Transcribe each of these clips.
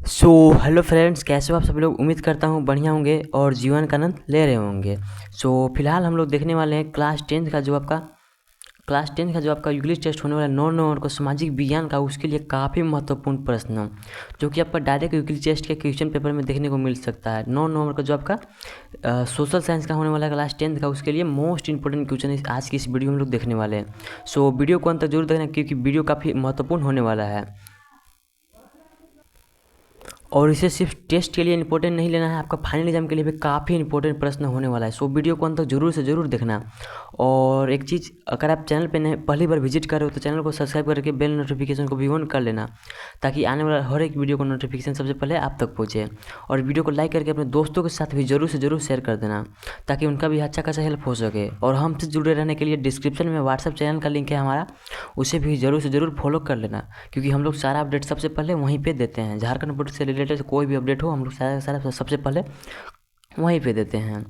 So hello friends, कैसे हो आप सब लोग। उम्मीद करता हूँ बढ़िया होंगे और जीवन का आनंद ले रहे होंगे। फिलहाल हम लोग देखने वाले हैं क्लास टेंथ का जो आपका इंग्लिश टेस्ट होने वाला है 9 नवंबर को, सामाजिक विज्ञान का। उसके लिए काफ़ी महत्वपूर्ण प्रश्न जो कि आपका डायरेक्ट इंग्लिश टेस्ट के क्वेश्चन पेपर में देखने को मिल सकता है। 9 नवंबर को जो आपका सोशल साइंस का होने वाला है क्लास टेंथ का, उसके लिए मोस्ट इंपॉर्टेंट क्वेश्चन आज की इस वीडियो में हम लोग देखने वाले हैं। वीडियो को अंत तक जरूर देखना क्योंकि वीडियो काफ़ी महत्वपूर्ण होने वाला है। और इसे सिर्फ टेस्ट के लिए इंपॉर्टेंट नहीं लेना है, आपका फाइनल एग्जाम के लिए भी काफ़ी इंपॉर्टेंट प्रश्न होने वाला है। वीडियो को अंत तक जरूर से ज़रूर देखना। और एक चीज़, अगर आप चैनल पे नए पहली बार विजिट कर रहे हो तो चैनल को सब्सक्राइब करके बेल नोटिफिकेशन को भी ऑन कर लेना, ताकि आने वाला हर एक वीडियो को नोटिफिकेशन सबसे पहले आप तक पहुँचे। और वीडियो को लाइक करके अपने दोस्तों के साथ भी ज़रूर से ज़रूर शेयर कर देना, ताकि उनका भी अच्छा खासा हेल्प हो सके। और हमसे जुड़े रहने के लिए डिस्क्रिप्शन में व्हाट्सअप चैनल का लिंक है हमारा, उसे भी ज़रूर से ज़रूर फॉलो कर लेना, क्योंकि हम लोग सारा अपडेट सबसे पहले वहीं पे देते हैं। झारखंड बोर्ड से रिलेटेड कोई भी अपडेट हो, हम लोग सारा सारा सबसे पहले वहीं पे देते हैं।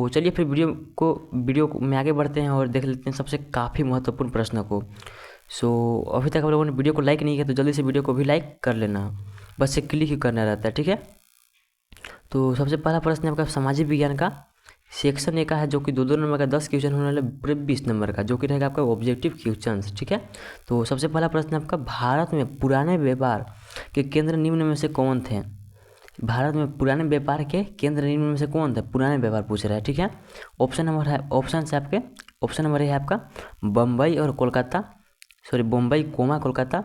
चलिए फिर वीडियो को में आगे बढ़ते हैं और देख लेते हैं सबसे काफ़ी महत्वपूर्ण प्रश्न को। अभी तक हम लोगों ने वीडियो को लाइक नहीं किया तो जल्दी से वीडियो को भी लाइक कर लेना, बस से क्लिक ही करना रहता है, ठीक है। तो सबसे पहला प्रश्न है आपका सामाजिक विज्ञान का सेक्शन ए का है, जो कि 2-2 नंबर का 10 क्वेश्चन होने वाले पूरे 20 नंबर का, जो कि रहेगा आपका ऑब्जेक्टिव क्वेश्चन, ठीक है। तो सबसे पहला प्रश्न है आपका, भारत में पुराने व्यापार के केंद्र निम्न में से कौन थे। भारत में पुराने व्यापार के केंद्र निम्न में से कौन थे, पुराने व्यापार पूछ रहा है, ठीक है। ऑप्शन नंबर है आपका बम्बई और Kolkata, sorry Bombay comma Kolkata.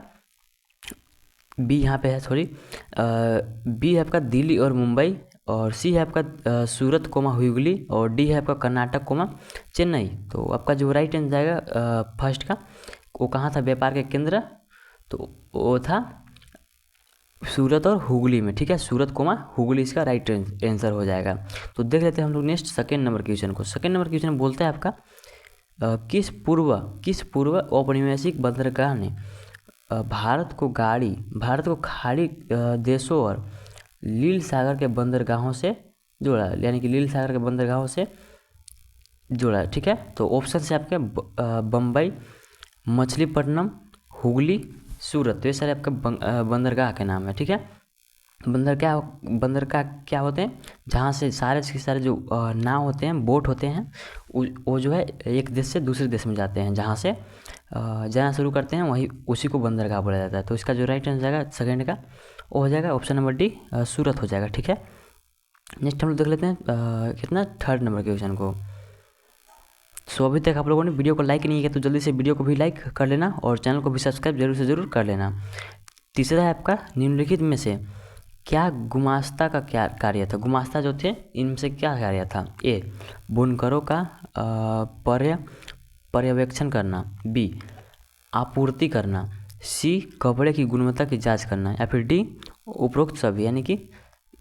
B यहाँ पे है, सॉरी बी है आपका दिल्ली और मुंबई। और सी है आपका सूरत कोमा हुगली। और डी है आपका कर्नाटक कोमा चेन्नई। तो आपका जो राइट आंसर जाएगा फर्स्ट का, वो कहाँ था व्यापार के केंद्र, तो वो था सूरत और हुगली में, ठीक है। सूरत कोमा हुगली इसका राइट आंसर हो जाएगा। तो देख लेते हैं हम लोग नेक्स्ट सेकेंड नंबर क्वेश्चन को। सेकेंड नंबर क्वेश्चन बोलता है आपका किस पूर्व औपनिवेशिक बंदरगाह ने भारत को खाड़ी देशों और लील सागर के बंदरगाहों से जोड़ा, यानी कि लील सागर के बंदरगाहों से जोड़ा है, ठीक है। तो ऑप्शन से आपके बम्बई, मछलीपट्टनम, हुगली, सूरत। तो ये सारे आपका बंदरगाह के नाम है, ठीक है। बंदरगाह क्या होते हैं, जहाँ से सारे के सारे जो नाव होते हैं, बोट होते हैं, वो जो है एक देश से दूसरे देश में जाते हैं, जहाँ से जाना शुरू करते हैं वही उसी को बंदरगाह बोला जाता है। तो इसका जो राइट आंसर जाएगा सेकंड का, वो हो जाएगा ऑप्शन नंबर डी, सूरत हो जाएगा, ठीक है। नेक्स्ट हम लोग देख लेते हैं कितना थर्ड नंबर के क्वेश्चन को। अभी तक आप लोगों ने वीडियो को लाइक नहीं किया तो जल्दी से वीडियो को भी लाइक कर लेना और चैनल को भी सब्सक्राइब जरूर से ज़रूर कर लेना। तीसरा है आपका, निम्नलिखित में से क्या गुमास्ता का क्या कार्य था। गुमास्ता जो थे इनमें से क्या कार्य था। ए बुनकरों का पर्यवेक्षण करना, बी आपूर्ति करना, सी कपड़े की गुणवत्ता की जांच करना, या फिर डी उपरोक्त सभी। यानी कि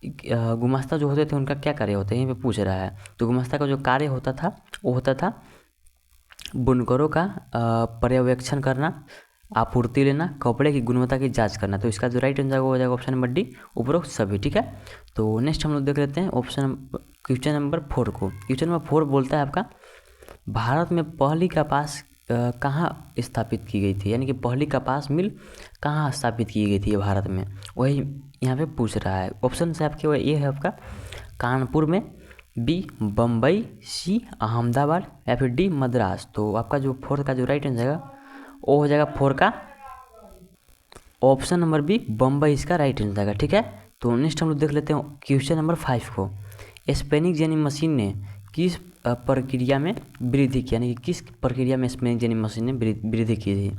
गुमास्ता जो होते थे उनका क्या कार्य होता है, यहीं पे पूछ रहा है। तो गुमास्ता का जो कार्य होता था वो होता था बुनकरों का पर्यवेक्षण करना, आपूर्ति लेना, कपड़े की गुणवत्ता की जांच करना। तो इसका जो राइट आंसर हो जाएगा ऑप्शन नंबर डी उपरोक्त सभी, ठीक है। तो नेक्स्ट हम लोग देख लेते हैं क्वेश्चन नंबर 4 को। क्वेश्चन नंबर 4 बोलता है आपका, भारत में पहली कपास कहाँ स्थापित की गई थी, यानी कि पहली कपास मिल कहाँ स्थापित की गई थी भारत में, वही यहाँ पे पूछ रहा है। ऑप्शन से आपके ये है आपका कानपुर में, बी बम्बई, सी अहमदाबाद, या फिर डी मद्रास। तो आपका जो फोर्थ का जो राइट आंसर जाएगा वो हो जाएगा 4 का ऑप्शन नंबर बी बम्बई, इसका राइट आंसर जाएगा, ठीक है। तो नेक्स्ट हम लोग देख लेते हैं क्वेश्चन नंबर 5 को। स्पेनिक जेनी मशीन ने किस प्रक्रिया में वृद्धि की, यानी कि किस प्रक्रिया में स्पेनिक जेनी मशीन ने वृद्धि की थी।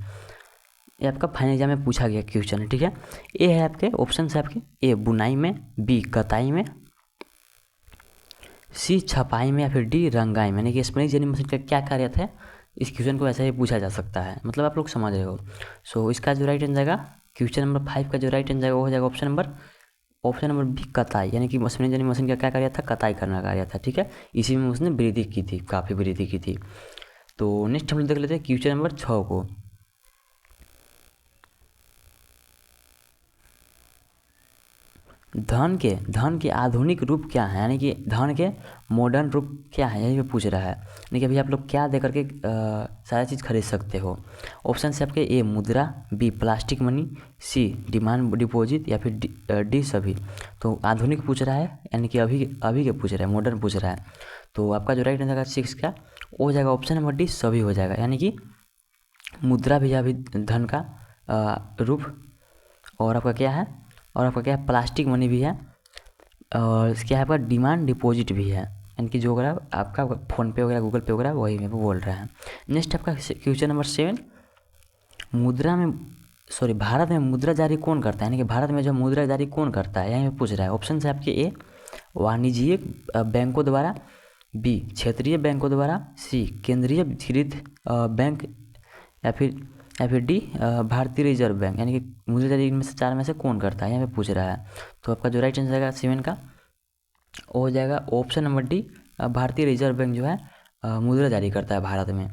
ये आपका फाइनल एग्जाम में पूछा गया क्वेश्चन है, ठीक है। ए है आपके ऑप्शन है आपके, ए बुनाई में, बी कताई में, सी छपाई में, या फिर डी रंगाई में। यानी कि स्पेनिक जेनी मशीन का क्या कार्य था, इस क्वेश्चन को ऐसे ही पूछा जा सकता है, मतलब आप लोग समझ रहे हो। इसका जो राइट आंसर जाएगा क्वेश्चन नंबर 5 का जो राइट आंसर जाएगा वो हो जाएगा ऑप्शन नंबर बी कताई। यानी कि स्पेनिक जेनी मशीन का क्या कार्य था, कताई करना कार्य था, ठीक है। इसी में उसने वृद्धि की थी, काफ़ी वृद्धि की थी। तो नेक्स्ट हम लोग देख लेते हैं क्वेश्चन नंबर 6 को। धन के आधुनिक रूप क्या है, यानी कि धन के मॉडर्न रूप क्या है, यही पे पूछ रहा है। यानी कि अभी आप लोग क्या दे करके सारा चीज़ खरीद सकते हो। ऑप्शन से आपके ए मुद्रा, बी प्लास्टिक मनी, सी डिमांड डिपॉजिट, या फिर डी सभी। तो आधुनिक पूछ रहा है, यानी कि अभी के पूछ रहा है, मॉडर्न पूछ रहा है। तो आपका जो राइट आंसर है 6 का हो जाएगा ऑप्शन नंबर डी सभी हो जाएगा, यानी कि मुद्रा भी है अभी धन का रूप, और आपका क्या है, प्लास्टिक मनी भी है, और क्या है आपका डिमांड डिपॉजिट भी है, यानी कि जो अगर आपका फ़ोनपे वगैरह गूगल पे वगैरह वही में बोल रहा है। नेक्स्ट आपका क्वेश्चन नंबर 7, भारत में मुद्रा जारी कौन करता है, यानी कि भारत में जो मुद्रा जारी कौन करता है, यहीं पे पूछ रहा है। ऑप्शन है आपके ए वाणिज्यिक बैंकों द्वारा, बी क्षेत्रीय बैंकों द्वारा, सी केंद्रीय वित्त बैंक, या फिर डी भारतीय रिजर्व बैंक, यानी कि मुद्रा जारी इनमें से 4 में से कौन करता है, यहाँ पे पूछ रहा है। तो आपका जो राइट आंसर आएगा 7 का वो हो जाएगा ऑप्शन नंबर डी भारतीय रिजर्व बैंक जो है मुद्रा जारी करता है भारत में।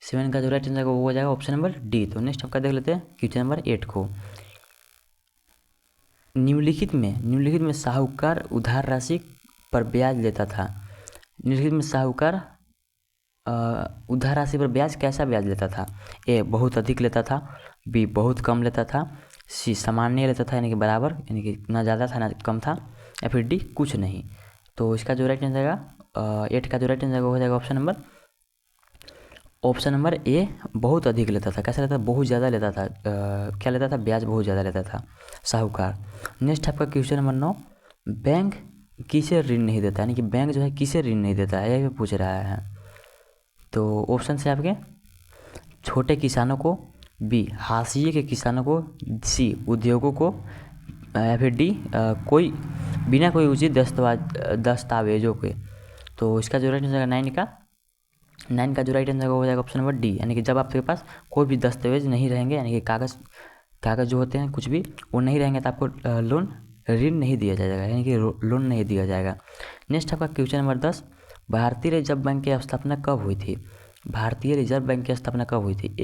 7 का जो राइट आंसर वो हो जाएगा ऑप्शन नंबर डी। तो नेक्स्ट आपका देख लेते हैं क्वेश्चन नंबर 8 को। निम्नलिखित में साहूकार उधार राशि पर ब्याज लेता था। निम्नलिखित में साहूकार उधार राशि पर ब्याज कैसा ब्याज लेता था। ए बहुत अधिक लेता था, बी बहुत कम लेता था, सी सामान्य लेता था यानी कि बराबर, यानी कि ना ज़्यादा था ना कम था, या फिर डी कुछ नहीं। तो इसका जो राइट आंसर आएगा 8 का जो राइट आंसर हो जाएगा ऑप्शन नंबर ए बहुत अधिक लेता था। कैसा लेता था, बहुत ज़्यादा लेता था। क्या लेता था, ब्याज बहुत ज़्यादा लेता था साहूकार। नेक्स्ट आपका क्वेश्चन नंबर 9, बैंक किसे ऋण नहीं देता, यानी कि बैंक जो है किसे ऋण नहीं देता है, यही पूछ रहा है। तो ऑप्शन से आपके छोटे किसानों को, बी हाशिए के किसानों को, सी उद्योगों को, या फिर डी कोई बिना कोई उचित दस्तावेजों के। तो इसका जो राइट आंसर 9 का जो राइट आंसर हो जाएगा ऑप्शन नंबर डी, यानी कि जब आपके पास कोई भी दस्तावेज नहीं रहेंगे, यानी कि कागज़ जो होते हैं कुछ भी वो नहीं रहेंगे, तो आपको ऋण नहीं दिया जाएगा, यानी कि लोन नहीं दिया जाएगा। नेक्स्ट आपका क्वेश्चन नंबर 10, भारतीय रिजर्व बैंक की स्थापना कब हुई थी। भारतीय रिजर्व बैंक की स्थापना कब हुई थी।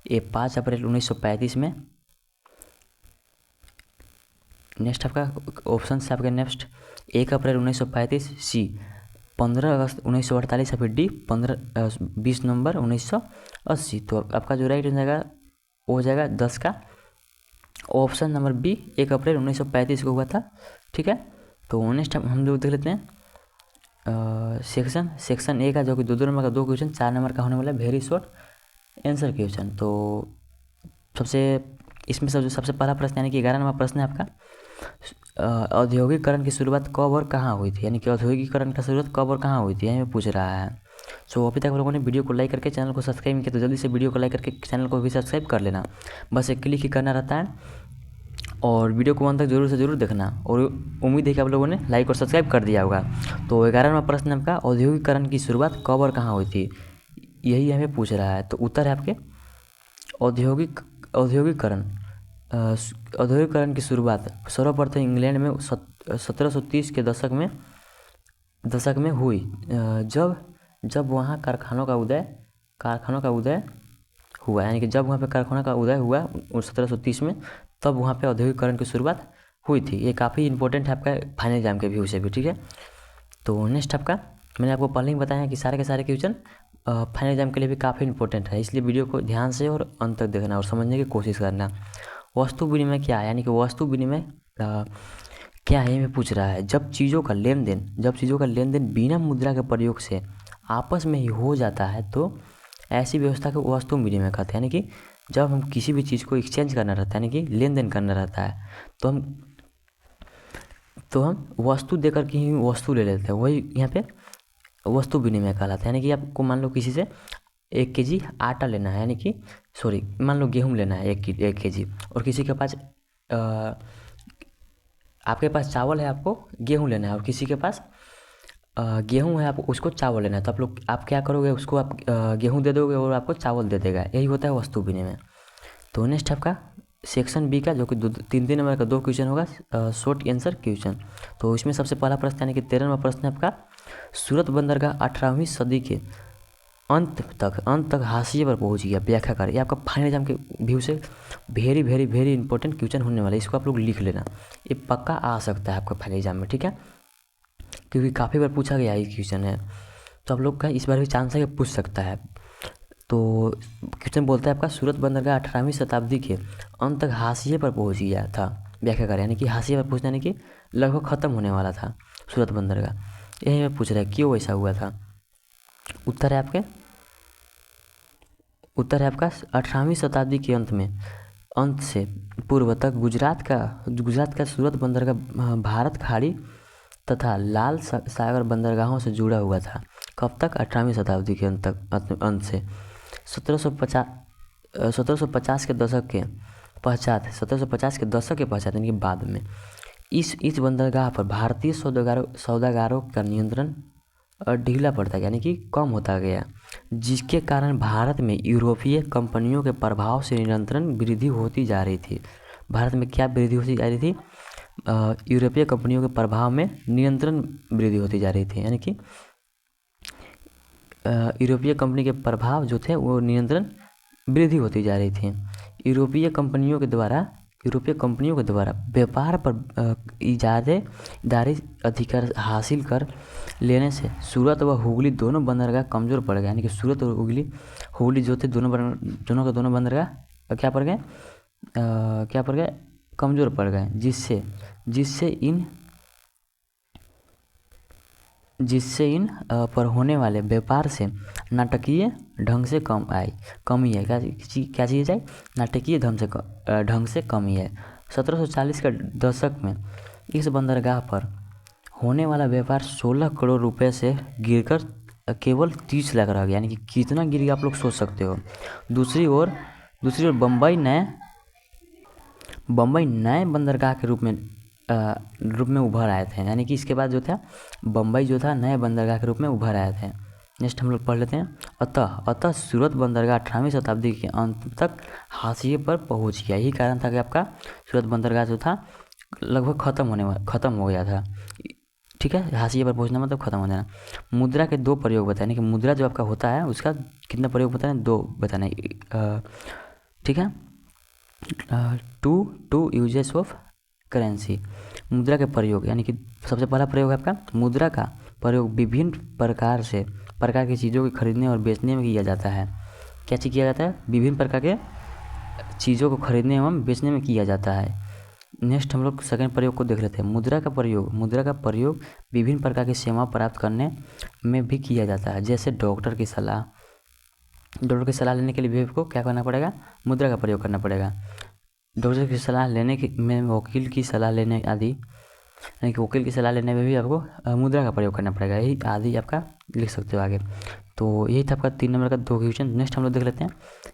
ए 5 अप्रैल 1935 में। नेक्स्ट आपका ऑप्शन से आपके नेक्स्ट 1 अप्रैल 1935, सी 15 अगस्त 1948, या फिर डी 20 नवंबर 1980। तो आपका जो राइट आंसर वो हो जाएगा 10 का ऑप्शन नंबर बी 1 अप्रैल 1935 को हुआ था। ठीक है, तो नेक्स्ट हम लोग देख लेते हैं सेक्शन ए का, जो कि 2 नंबर का 2 क्वेश्चन 4 नंबर का होने वाला है, वेरी शॉर्ट आंसर क्वेश्चन। तो इसमें सबसे पहला प्रश्न, यानी कि 11 नंबर प्रश्न है आपका, औद्योगिकरण की शुरुआत कब और कहाँ हुई थी, यानी कि औद्योगिकरण की शुरुआत कब और कहाँ हुई थी, यही पूछ रहा है। सो अभी तक आप लोगों ने वीडियो को लाइक करके चैनल को सब्सक्राइब किया, तो जल्दी से वीडियो को लाइक करके चैनल को भी सब्सक्राइब कर लेना। बस एक क्लिक ही करना रहता है, और वीडियो को अंत तक जरूर से जरूर देखना, और उम्मीद है कि आप लोगों ने लाइक और सब्सक्राइब कर दिया होगा। तो 11वां प्रश्न आपका, औद्योगिकरण की शुरुआत कब और कहाँ हुई थी, यही हमें पूछ रहा है। तो उत्तर है आपके औद्योगिकरण की शुरुआत सर्वप्रथम इंग्लैंड में 1730 के दशक में हुई, जब वहाँ कारखानों का उदय हुआ, यानी कि जब वहाँ पे कारखानों का उदय हुआ 1730 में, तब वहाँ पे औद्योगिकरण की शुरुआत हुई थी। ये काफ़ी इंपॉर्टेंट है आपका फाइनल एग्जाम के व्यू से भी। ठीक है, तो नेक्स्ट आपका, मैंने आपको पहले ही बताया कि सारे के सारे क्वेश्चन फाइनल एग्जाम के लिए भी काफ़ी इंपॉर्टेंट है, इसलिए वीडियो को ध्यान से और अंत तक देखना और समझने की कोशिश करना। वस्तु विनिमय क्या है, यानी कि वस्तु विनिमय क्या है, ये पूछ रहा है। जब चीज़ों का लेन देन बिना मुद्रा के प्रयोग से आपस में ही हो जाता है, तो ऐसी व्यवस्था को वस्तु विनिमय कहते हैं। यानी कि जब हम किसी भी चीज़ को एक्सचेंज करना रहता है, यानी कि लेन देन करना रहता है, तो हम वस्तु देकर के ही वस्तु ले लेते हैं, वही यहाँ पे वस्तु विनिमय कहलाता है। यानी कि आपको मान लो किसी से 1 केजी आटा लेना है, यानी कि मान लो गेहूँ लेना है 1 केजी, और किसी के पास आपके पास चावल है, आपको गेहूँ लेना है, और किसी के पास गेहूँ है, आपको उसको चावल लेना है। तो आप क्या करोगे, उसको आप गेहूँ दे दोगे और आपको चावल दे देगा, यही होता है वस्तु विनिमय। तो नेक्स्ट आपका सेक्शन बी का, जो कि 3 नंबर का 2 क्वेश्चन होगा, शॉर्ट आंसर क्वेश्चन। तो इसमें सबसे पहला प्रश्न, यानी कि 13वां प्रश्न आपका, सूरत बंदरगाह 18वीं सदी के अंत तक हाशिए पर पहुंच गया। व्याख्या ये आपका फाइनल एग्जाम के व्यू से very very very important question होने वाला है, इसको आप लोग लिख लेना, ये पक्का आ सकता है आपका फाइनल एग्जाम में, ठीक है, क्योंकि काफ़ी बार पूछा गया ये क्वेश्चन है, तो आप लोग का इस बार भी चांस है कि पूछ सकता है। तो क्वेश्चन बोलता है आपका सूरत बंदरगाह 18वीं शताब्दी के अंत तक हाशिए पर पहुंच गया था। व्याख्या करें, यानी कि हाशिए पर पहुंचना यानी कि लगभग ख़त्म होने वाला था सूरत बंदरगाह। यही मैं पूछ रहा है क्यों ऐसा हुआ था। उत्तर है आपका 18वीं शताब्दी के अंत से पूर्व तक गुजरात का सूरत बंदरगाह भारत खाड़ी तथा लाल सागर बंदरगाहों से जुड़ा हुआ था। कब तक? 18वीं शताब्दी के अंत से 1750 के दशक के पश्चात 1750 के दशक के पश्चात यानी कि बाद में इस बंदरगाह पर भारतीय सौदागारों का नियंत्रण ढीला पड़ता गया, यानी कि कम होता गया, जिसके कारण भारत में यूरोपीय कंपनियों के प्रभाव से निरंतर वृद्धि होती जा रही थी। भारत में क्या वृद्धि होती जा रही थी? यूरोपीय कंपनियों के प्रभाव में निरंतर वृद्धि होती जा रही थी, यानी कि यूरोपीय कंपनी के प्रभाव जो थे वो निरंतर वृद्धि होती जा रही थी। यूरोपीय कंपनियों के द्वारा व्यापार पर इजारेदारी अधिकार हासिल कर लेने से सूरत व हुगली दोनों बंदरगाह कमज़ोर पड़ गए, यानी कि सूरत और हुगली जो थे दोनों बंदरगाह क्या पड़ गए? कमज़ोर पड़ गए, जिससे इन पर होने वाले व्यापार से नाटकीय ढंग से कमी है। क्या चीज़ है? नाटकीय ढंग से कमी है। 1740 के दशक में इस बंदरगाह पर होने वाला व्यापार 16 करोड़ रुपए से गिरकर केवल 30 लाख रह गया, यानी कि कितना गिर गया आप लोग सोच सकते हो। दूसरी ओर बम्बई नए बंदरगाह के रूप में उभर आए थे, यानी कि इसके बाद जो था बम्बई जो था नए बंदरगाह के रूप में उभर आए थे। नेक्स्ट हम लोग पढ़ लेते हैं। अतः सूरत बंदरगाह 18वीं शताब्दी के अंत तक हाशिए पर पहुंच गया। यही कारण था कि आपका सूरत बंदरगाह जो था लगभग ख़त्म हो गया था, ठीक है। हाशिए पर पहुंचना मतलब ख़त्म हो जाना। मुद्रा के 2 प्रयोग बताए, यानी कि मुद्रा जो आपका होता है उसका कितना प्रयोग बताना? 2 बताना, ठीक है। टू यूजेस ऑफ करेंसी, मुद्रा के प्रयोग, यानी कि सबसे पहला प्रयोग है आपका मुद्रा का प्रयोग विभिन्न प्रकार की चीज़ों को खरीदने और बेचने में किया जाता है। क्या चीज़ किया जाता है? विभिन्न प्रकार के चीज़ों को खरीदने एवं बेचने में किया जाता है। नेक्स्ट हम लोग सेकंड प्रयोग को देख लेते हैं। मुद्रा का प्रयोग विभिन्न प्रकार की सेवा प्राप्त करने में भी किया जाता है, जैसे डॉक्टर की सलाह लेने के लिए भी आपको क्या करना पड़ेगा? मुद्रा का प्रयोग करना पड़ेगा। डॉक्टर की सलाह लेने में वकील की सलाह लेने आदि, यानी कि वकील की सलाह लेने में भी आपको मुद्रा का प्रयोग करना पड़ेगा। यही आदि आपका लिख सकते हो आगे। तो यही था आपका 3 नंबर का 2 क्वेश्चन। नेक्स्ट हम लोग देख लेते हैं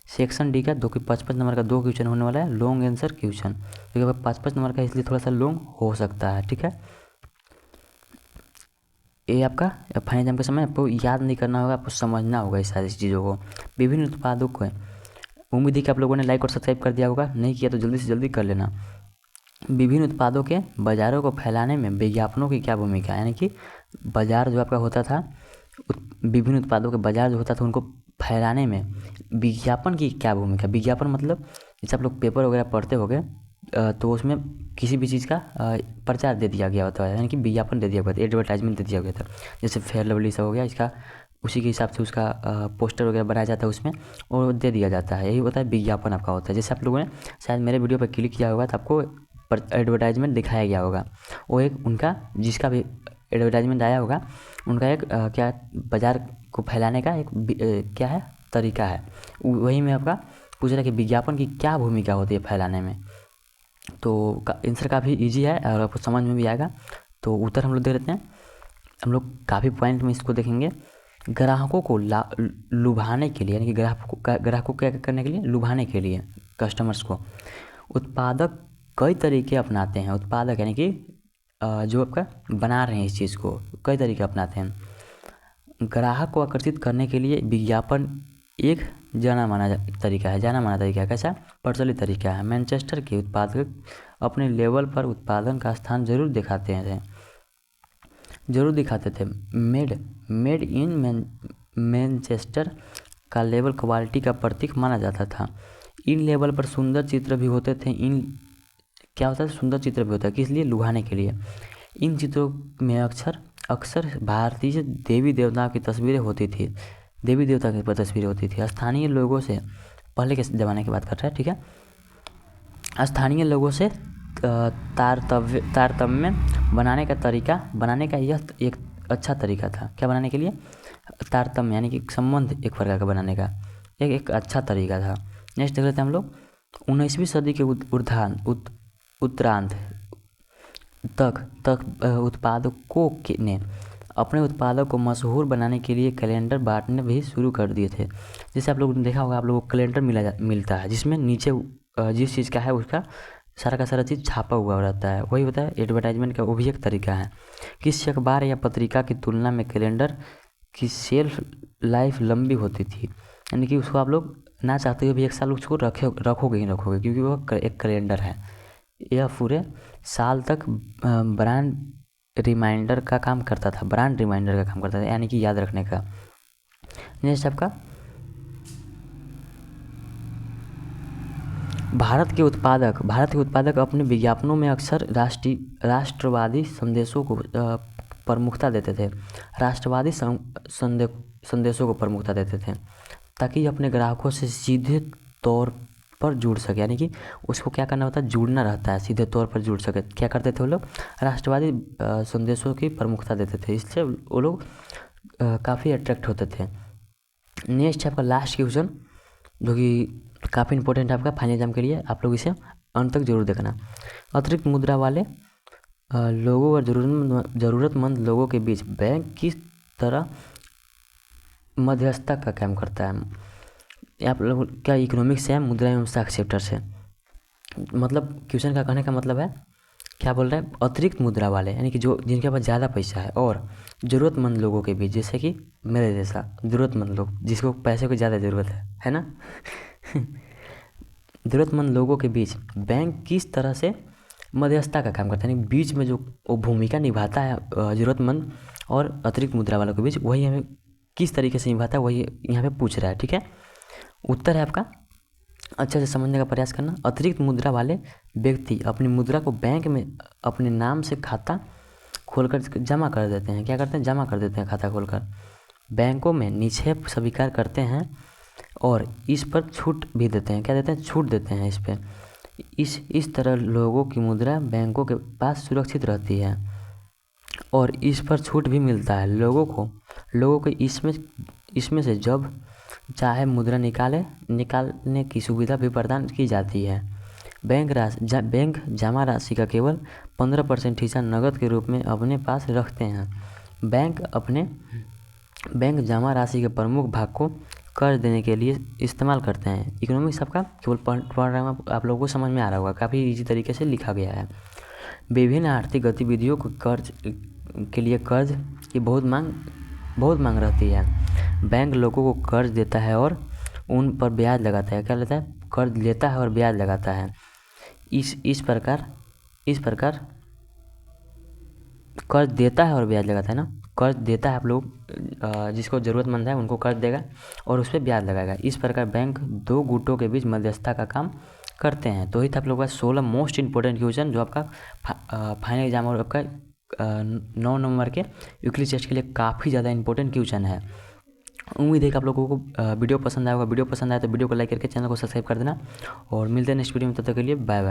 सेक्शन डी का 55 नंबर का 2 क्वेश्चन होने वाला है, लॉन्ग आंसर क्वेश्चन, क्योंकि 55 नंबर का इसलिए थोड़ा सा लॉन्ग हो सकता है, ठीक है। ये आपका फाइनल एग्जाम के समय आपको याद नहीं करना होगा, आपको समझना होगा इस सारी चीज़ों को। विभिन्न उत्पादों को, उम्मीद है कि आप लोगों ने लाइक और सब्सक्राइब कर दिया होगा, नहीं किया तो जल्दी से जल्दी कर लेना। विभिन्न उत्पादों के बाज़ारों को फैलाने में विज्ञापनों की क्या भूमिका है, यानी कि बाज़ार जो आपका होता था, विभिन्न उत्पादों के बाज़ार जो होता था उनको फैलाने में विज्ञापन की क्या भूमिका? विज्ञापन मतलब जैसे आप लोग पेपर वगैरह पढ़ते होंगे तो उसमें किसी भी चीज़ का प्रचार दे दिया गया होता है, यानी कि विज्ञापन दे दिया गया था, एडवर्टाइजमेंट दे दिया गया था। जैसे फेयर लवली सा हो गया, इसका उसी के हिसाब से उसका पोस्टर वगैरह बनाया जाता है उसमें और दे दिया जाता है, यही होता है विज्ञापन आपका होता है। जैसे आप लोगों ने शायद मेरे वीडियो पर क्लिक किया होगा तो आपको एडवर्टाइजमेंट दिखाया गया होगा, वो एक उनका जिसका भी एडवर्टाइजमेंट आया होगा उनका एक क्या बाज़ार को फैलाने का एक क्या है तरीका है। वही मैं आपका पूछ रहा कि विज्ञापन की क्या भूमिका होती है फैलाने में। तो आंसर काफ़ी इजी है और आपको समझ में भी आएगा। तो उत्तर हम लोग दे लेते हैं। हम लोग काफ़ी पॉइंट में इसको देखेंगे। ग्राहकों को लुभाने के लिए, यानी कि ग्राहकों क्या करने के लिए? लुभाने के लिए कस्टमर्स को उत्पादक कई तरीके अपनाते हैं। उत्पादक यानी कि जो आपका बना रहे हैं इस चीज़ को, कई तरीके अपनाते हैं। ग्राहक को आकर्षित करने के लिए विज्ञापन एक जाना माना तरीका है। कैसा? प्रचलित तरीका है। मैनचेस्टर के उत्पादक अपने लेवल पर उत्पादन का स्थान जरूर दिखाते थे। मैनचेस्टर का लेबल क्वालिटी का प्रतीक माना जाता था। इन लेबल पर सुंदर चित्र भी होते थे। क्या होता है, सुंदर चित्र भी होता है, किस लिए, लुभाने के लिए। इन चित्रों में अक्सर भारतीय देवी देवताओं की तस्वीरें होती थी। देवी देवता की तस्वीरें होती थी। स्थानीय लोगों से, पहले के ज़माने की बात कर रहे हैं, ठीक है। स्थानीय लोगों से तारतम्य बनाने का यह एक अच्छा तरीका था। क्या बनाने के लिए, तारतम्य यानी कि संबंध एक प्रकार का बनाने का एक अच्छा तरीका था। नेक्स्ट देख लेते हैं हम लोग। 19वीं सदी के उत्तरार्ध तक उत्पादकों ने अपने उत्पादों को मशहूर बनाने के लिए कैलेंडर बांटने भी शुरू कर दिए थे। जैसे आप लोगों ने देखा होगा, आप लोगों को कैलेंडर मिलता है जिसमें नीचे जिस चीज़ का है उसका सारा का सारा चीज़ छापा हुआ रहता है। वही होता है एडवर्टाइजमेंट का, वो भी एक तरीका है। किसी अखबार या पत्रिका की तुलना में कैलेंडर की शेल्फ लाइफ लंबी होती थी, यानी कि उसको आप लोग ना चाहते हुए भी 1 साल उसको रखोगे ही रखोगे, क्योंकि वो एक कैलेंडर है। यह पूरे साल तक ब्रांड रिमाइंडर का काम करता था, यानी कि याद रखने का। नेक्स्ट आपका, भारत के उत्पादक अपने विज्ञापनों में अक्सर राष्ट्रवादी संदेशों को प्रमुखता देते थे। संदेशों को प्रमुखता देते थे ताकि अपने ग्राहकों से सीधे तौर पर जुड़ सके, यानी कि उसको क्या करना होता है, जुड़ना रहता है, सीधे तौर पर जुड़ सके। क्या करते थे वो लोग, राष्ट्रवादी संदेशों की प्रमुखता देते थे, इससे वो लोग काफ़ी अट्रैक्ट होते थे। नेक्स्ट आपका लास्ट क्वेश्चन, जो कि काफ़ी इंपॉर्टेंट है आपका फाइनल एग्जाम के लिए, आप लोग इसे अंत तक जरूर देखना। अतिरिक्त मुद्रा वाले लोगों और ज़रूरतमंद लोगों के बीच बैंक किस तरह मध्यस्थता का काम करता है। आप लोग क्या इकोनॉमिक्स से है, मुद्रा एवं साख सेक्टर से। मतलब क्वेश्चन का कहने का मतलब है, क्या बोल रहे हैं, अतिरिक्त मुद्रा वाले यानी कि जो जिनके पास ज़्यादा पैसा है और ज़रूरतमंद लोगों के बीच, जैसे कि मेरे जैसा ज़रूरतमंद लोग जिसको पैसे की ज़्यादा ज़रूरत है ना ज़रूरतमंद लोगों के बीच बैंक किस तरह से मध्यस्थता का काम करता है, यानी बीच में जो वो भूमिका निभाता है ज़रूरतमंद और अतिरिक्त मुद्रा वालों के बीच, वही हमें किस तरीके से निभाता है, वही यहाँ पे पूछ रहा है। ठीक है, उत्तर है आपका, अच्छे से समझने का प्रयास करना। अतिरिक्त मुद्रा वाले व्यक्ति अपनी मुद्रा को बैंक में अपने नाम से खाता खोलकर जमा कर देते हैं। क्या करते हैं, जमा कर देते हैं खाता खोलकर। बैंकों में निक्षेप स्वीकार करते हैं और इस पर छूट भी देते हैं। क्या देते हैं, छूट देते हैं इस पर। इस तरह लोगों की मुद्रा बैंकों के पास सुरक्षित रहती है और इस पर छूट भी मिलता है लोगों को इसमें से जब चाहे मुद्रा निकालने की सुविधा भी प्रदान की जाती है। बैंक जमा राशि का केवल 15% हिस्सा नकद के रूप में अपने पास रखते हैं। बैंक जमा राशि के प्रमुख भाग को कर्ज देने के लिए इस्तेमाल करते हैं। इकोनॉमिक्स आपका केवल पढ़ रहा हूँ, आप लोगों को समझ में आ रहा होगा, काफ़ी इजी तरीके से लिखा गया है। विभिन्न आर्थिक गतिविधियों को कर्ज के लिए कर्ज की बहुत मांग रहती है। बैंक लोगों को कर्ज देता है और उन पर ब्याज लगाता है। क्या लेता है, कर्ज लेता है और ब्याज लगाता है। इस प्रकार कर्ज देता है और ब्याज लगाता है ना। कर्ज देता है, आप लोग जिसको ज़रूरतमंद है उनको कर्ज देगा और उस पर ब्याज लगाएगा। इस प्रकार बैंक दो गुटों के बीच मध्यस्थता का काम करते हैं। तो ही था आप लोगों का 16 मोस्ट इंपॉर्टेंट क्वेश्चन जो आपका फाइनल एग्जाम और आपका 9 नंबर के यूक्लिड टेस्ट के लिए काफ़ी ज़्यादा इंपॉर्टेंट क्वेश्चन है। उम्मीद है कि आप लोगों को वीडियो पसंद आया होगा। वीडियो पसंद आया तो वीडियो को लाइक करके चैनल को सब्सक्राइब कर देना और मिलते हैं नेक्स्ट वीडियो में। तब तक के लिए बाय बाय।